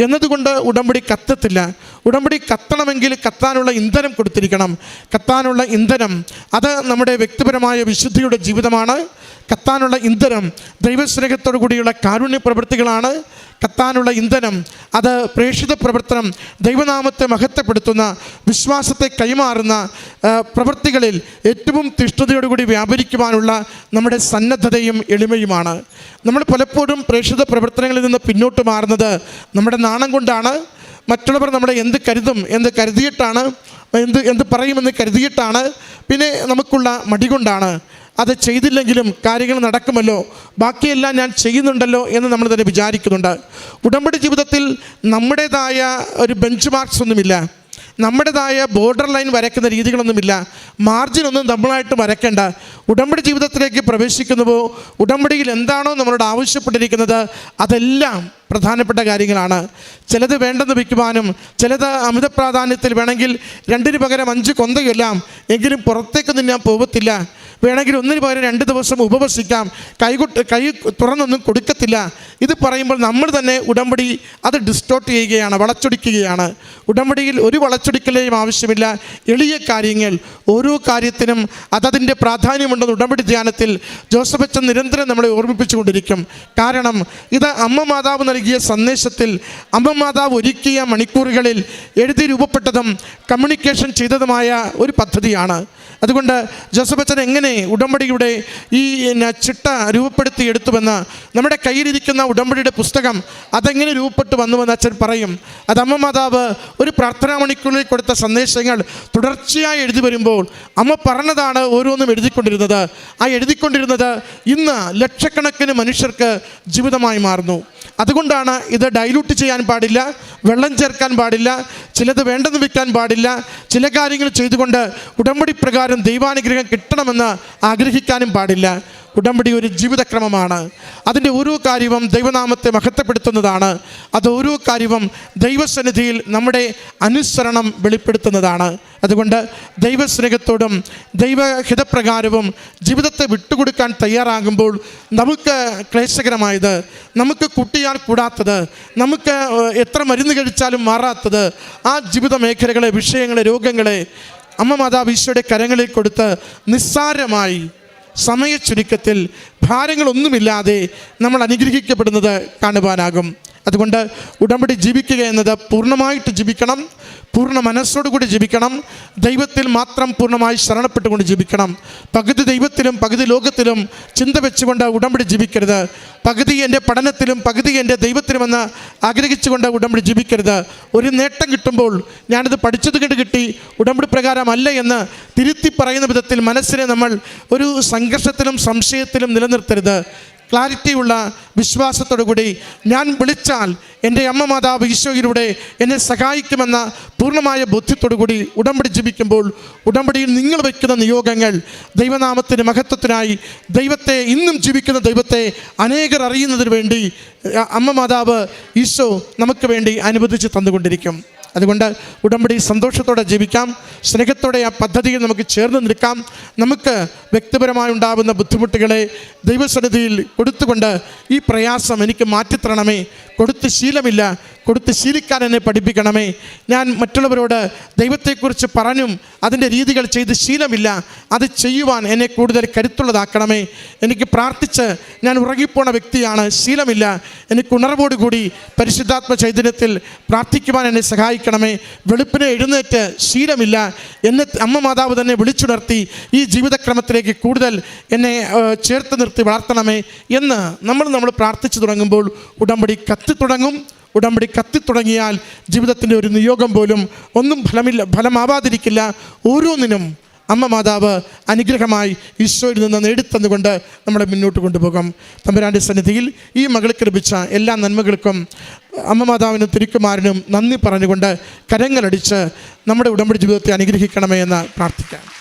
എന്നതുകൊണ്ട് ഉടമ്പടി കത്തത്തില്ല. ഉടമ്പടി കത്തണമെങ്കിൽ കത്താനുള്ള ഇന്ധനം കൊടുത്തിരിക്കണം. കത്താനുള്ള ഇന്ധനം അത് നമ്മുടെ വ്യക്തിപരമായ വിശുദ്ധിയുടെ ജീവിതമാണ്. കത്താനുള്ള ഇന്ധനം ദൈവസ്നേഹത്തോടു കൂടിയുള്ള കാരുണ്യ പ്രവൃത്തികളാണ്. കത്താനുള്ള ഇന്ധനം അത് പ്രേക്ഷിത പ്രവർത്തനം, ദൈവനാമത്തെ മഹത്വപ്പെടുത്തുന്ന, വിശ്വാസത്തെ കൈമാറുന്ന പ്രവൃത്തികളിൽ ഏറ്റവും തിഷ്ഠതയോടുകൂടി വ്യാപരിക്കുവാനുള്ള നമ്മുടെ സന്നദ്ധതയും എളിമയുമാണ്. നമ്മൾ പലപ്പോഴും പ്രേക്ഷിത പ്രവർത്തനങ്ങളിൽ നിന്ന് പിന്നോട്ട് മാറുന്നത് നമ്മുടെ നാണം കൊണ്ടാണ്. മറ്റുള്ളവർ നമ്മളെ എന്ത് കരുതും എന്ന് കരുതിയിട്ടാണ്, എന്ത് പറയുമെന്ന് കരുതിയിട്ടാണ്, പിന്നെ നമുക്കുള്ള മടി കൊണ്ടാണ്. അത് ചെയ്തില്ലെങ്കിലും കാര്യങ്ങൾ നടക്കുമല്ലോ, ബാക്കിയെല്ലാം ഞാൻ ചെയ്യുന്നുണ്ടല്ലോ എന്ന് നമ്മൾ തന്നെ വിചാരിക്കുന്നുണ്ട്. ഉടമ്പടി ജീവിതത്തിൽ നമ്മുടേതായ ഒരു ബെഞ്ച് മാർക്സ് ഒന്നുമില്ല, നമ്മുടേതായ ബോർഡർ ലൈൻ വരയ്ക്കുന്ന രീതികളൊന്നുമില്ല, മാർജിനൊന്നും നമ്മളായിട്ട് വരയ്ക്കേണ്ട. ഉടമ്പടി ജീവിതത്തിലേക്ക് പ്രവേശിക്കുന്നുവോ ഉടമ്പടിയിൽ എന്താണോ നമ്മളോട് ആവശ്യപ്പെട്ടിരിക്കുന്നത് അതെല്ലാം പ്രധാനപ്പെട്ട കാര്യങ്ങളാണ്. ചിലത് വേണ്ടെന്ന് വയ്ക്കുവാനും ചിലത് അമിത പ്രാധാന്യത്തിൽ വേണമെങ്കിൽ 2 പകരം 5 കൊന്തയെല്ലാം എങ്കിലും പുറത്തേക്കൊന്നും ഞാൻ പോകത്തില്ല, വേണമെങ്കിൽ 1 പകരം 2 ദിവസം ഉപവസിക്കാം, കൈ തുറന്നൊന്നും കൊടുക്കത്തില്ല. ഇത് പറയുമ്പോൾ നമ്മൾ തന്നെ ഉടമ്പടി അത് ഡിസ്റ്റോർട്ട് ചെയ്യുകയാണ്, വളച്ചൊടിക്കുകയാണ്. ഉടമ്പടിയിൽ ഒരു വളച്ചൊടിക്കലേയും ആവശ്യമില്ല. എളിയ കാര്യങ്ങൾ, ഓരോ കാര്യത്തിനും അതതിൻ്റെ പ്രാധാന്യമുണ്ടെന്ന് ഉടമ്പടി ധ്യാനത്തിൽ ജോസഫ് അച്ഛൻ നിരന്തരം നമ്മളെ ഓർമ്മിപ്പിച്ചു കൊണ്ടിരിക്കും. കാരണം ഇത് അമ്മ മാതാവ് നൽകിയ സന്ദേശത്തിൽ, അമ്മ മാതാവ് ഒരുക്കിയ മണിക്കൂറുകളിൽ എഴുതി രൂപപ്പെട്ടതും കമ്മ്യൂണിക്കേഷൻ ചെയ്തതുമായ ഒരു പദ്ധതിയാണ്. അതുകൊണ്ട് ജോസഫ് അച്ഛൻ എങ്ങനെ ഉടമ്പടിയുടെ ഈ ചിട്ട രൂപപ്പെടുത്തി എടുത്തുവെന്ന്, നമ്മുടെ കയ്യിലിരിക്കുന്ന ഉടമ്പടിയുടെ പുസ്തകം അതെങ്ങനെ രൂപപ്പെട്ടു വന്നുവെന്ന് അച്ഛൻ പറയും. അത് അമ്മ മാതാവ് ഒരു പ്രാർത്ഥനാ മണിക്കൂറിൽ കൊടുത്ത സന്ദേശങ്ങൾ തുടർച്ചയായി എഴുതി വരുമ്പോൾ അമ്മ പറഞ്ഞതാണ് ഓരോന്നും എഴുതിക്കൊണ്ടിരുന്നത്. ആ എഴുതിക്കൊണ്ടിരുന്നത് ഇന്ന് ലക്ഷക്കണക്കിന് മനുഷ്യർക്ക് ജീവിതമായി മാറുന്നു. അതുകൊണ്ടാണ് ഇത് ഡൈലൂട്ട് ചെയ്യാൻ പാടില്ല, വെള്ളം ചേർക്കാൻ പാടില്ല, ചിലത് വേണ്ടെന്ന് വെക്കാൻ പാടില്ല, ചില കാര്യങ്ങൾ ചെയ്തുകൊണ്ട് ഉടമ്പടി പ്രകാരം ദൈവാനുഗ്രഹം കിട്ടണമെന്ന് ആഗ്രഹിക്കാനും പാടില്ല. ഉടമ്പടി ഒരു ജീവിതക്രമമാണ്. അതിൻ്റെ ഓരോ കാര്യവും ദൈവനാമത്തെ മഹത്വപ്പെടുത്തുന്നതാണ്. അത് ഓരോ കാര്യവും ദൈവസന്നിധിയിൽ നമ്മുടെ അനുസരണം വെളിപ്പെടുത്തുന്നതാണ്. അതുകൊണ്ട് ദൈവസ്നേഹത്തോടും ദൈവഹിതപ്രകാരവും ജീവിതത്തെ വിട്ടുകൊടുക്കാൻ തയ്യാറാകുമ്പോൾ നമുക്ക് ക്ലേശകരമായത്, നമുക്ക് കൂട്ടിയാൽ കൂടാത്തത്, നമുക്ക് എത്ര മരുന്ന് കഴിച്ചാലും മാറാത്തത്, ആ ജീവിത മേഖലകളെ, വിഷയങ്ങളെ, രോഗങ്ങളെ അമ്മ മാതാവ് ഈശോയുടെ കരങ്ങളിൽ കൊടുത്ത് നിസ്സാരമായി സമയ ചുരുക്കത്തിൽ ഭാരങ്ങളൊന്നുമില്ലാതെ നമ്മൾ അനുഗ്രഹിക്കപ്പെടുന്നത് കാണുവാനാകും. അതുകൊണ്ട് ഉടമ്പടി ജീവിക്കുക എന്നത് പൂർണ്ണമായിട്ട് ജീവിക്കണം, പൂർണ്ണ മനസ്സോടുകൂടി ജീവിക്കണം, ദൈവത്തിൽ മാത്രം പൂർണ്ണമായി ശരണപ്പെട്ടുകൊണ്ട് ജീവിക്കണം. പകുതി ദൈവത്തിലും പകുതി ലോകത്തിലും ചിന്ത വെച്ചുകൊണ്ട് ഉടമ്പടി ജീവിക്കരുത്. പകുതി എൻ്റെ പഠനത്തിലും പകുതി എൻ്റെ ദൈവത്തിലുമെന്ന് ആഗ്രഹിച്ചുകൊണ്ട് ഉടമ്പടി ജീവിക്കരുത്. ഒരു നേട്ടം കിട്ടുമ്പോൾ ഞാനിത് പഠിച്ചത് കൊണ്ട് കിട്ടി, ഉടമ്പടി പ്രകാരമല്ല എന്ന് തിരുത്തി പറയുന്ന വിധത്തിൽ മനസ്സിനെ നമ്മൾ ഒരു സംഘർഷത്തിലും സംശയത്തിലും നിലനിർത്തരുത്. ക്ലാരിറ്റിയുള്ള വിശ്വാസത്തോടു കൂടി ഞാൻ വിളിച്ചാൽ എൻ്റെ അമ്മ മാതാവ് ഈശോയിലൂടെ എന്നെ സഹായിക്കുമെന്ന പൂർണ്ണമായ ബോധ്യത്തോടു കൂടി ഉടമ്പടി ജീവിക്കുമ്പോൾ ഉടമ്പടിയിൽ നിങ്ങൾ വയ്ക്കുന്ന നിയോഗങ്ങൾ ദൈവനാമത്തിൻ്റെ മഹത്വത്തിനായി ദൈവത്തെ ഇന്നും ജീവിക്കുന്ന ദൈവത്തെ അനേകർ അറിയുന്നതിന് വേണ്ടി അമ്മ മാതാവ് ഈശോ നമുക്ക് വേണ്ടി അനുവദിച്ച് തന്നുകൊണ്ടിരിക്കും. അതുകൊണ്ട് ഉടമ്പടി സന്തോഷത്തോടെ ജീവിക്കാം, സ്നേഹത്തോടെ ആ പദ്ധതിയിൽ നമുക്ക് ചേർന്ന് നിൽക്കാം. നമുക്ക് വ്യക്തിപരമായി ഉണ്ടാകുന്ന ബുദ്ധിമുട്ടുകളെ ദൈവസന്നിധിയിൽ കൊടുത്തുകൊണ്ട് ഈ പ്രയാസം എനിക്ക് മാറ്റിത്തരണമേ, കൊടുത്ത് ശീലമില്ല, കൊടുത്ത് ശീലിക്കാൻ എന്നെ പഠിപ്പിക്കണമേ. ഞാൻ മറ്റുള്ളവരോട് ദൈവത്തെക്കുറിച്ച് പറഞ്ഞും അതിൻ്റെ രീതികൾ ചെയ്ത് ശീലമില്ല, അത് ചെയ്യുവാൻ എന്നെ കൂടുതൽ കരുത്തുള്ളതാക്കണമേ. എനിക്ക് പ്രാർത്ഥിച്ച് ഞാൻ ഉറങ്ങിപ്പോണ വ്യക്തിയാണ്, ശീലമില്ല, എനിക്ക് ഉണർവോടുകൂടി പരിശുദ്ധാത്മ ചൈതന്യത്തിൽ പ്രാർത്ഥിക്കുവാൻ എന്നെ സഹായിക്കണമേ. വെളുപ്പിനെ എഴുന്നേറ്റ് ശീലമില്ല, എന്നെ അമ്മ മാതാവ് തന്നെ വിളിച്ചുണർത്തി ഈ ജീവിതക്രമത്തിലേക്ക് കൂടുതൽ എന്നെ ചേർത്ത് നിർത്തി വളർത്തണമേ എന്ന് നമ്മൾ പ്രാർത്ഥിച്ചു തുടങ്ങുമ്പോൾ ഉടമ്പടി കത്തിത്തുടങ്ങും. ഉടമ്പടി കത്തിത്തുടങ്ങിയാൽ ജീവിതത്തിൻ്റെ ഒരു നിയോഗം പോലും ഒന്നും ഫലമാവാതിരിക്കില്ല. ഓരോന്നിനും അമ്മ മാതാവ് അനുഗ്രഹമായി ഈശോയിൽ നിന്ന് നേടിത്തന്നുകൊണ്ട് നമ്മളെ മുന്നോട്ട് കൊണ്ടുപോകാം. തമ്പുരാൻ്റെ സന്നിധിയിൽ ഈ മകൾക്ക് ലഭിച്ച എല്ലാ നന്മകൾക്കും അമ്മ മാതാവിനും തിരുക്കുമാരനും നന്ദി പറഞ്ഞുകൊണ്ട് കരങ്ങളടിച്ച് നമ്മുടെ ഉടമ്പടി ജീവിതത്തെ അനുഗ്രഹിക്കണമേ എന്ന് പ്രാർത്ഥിക്കാം.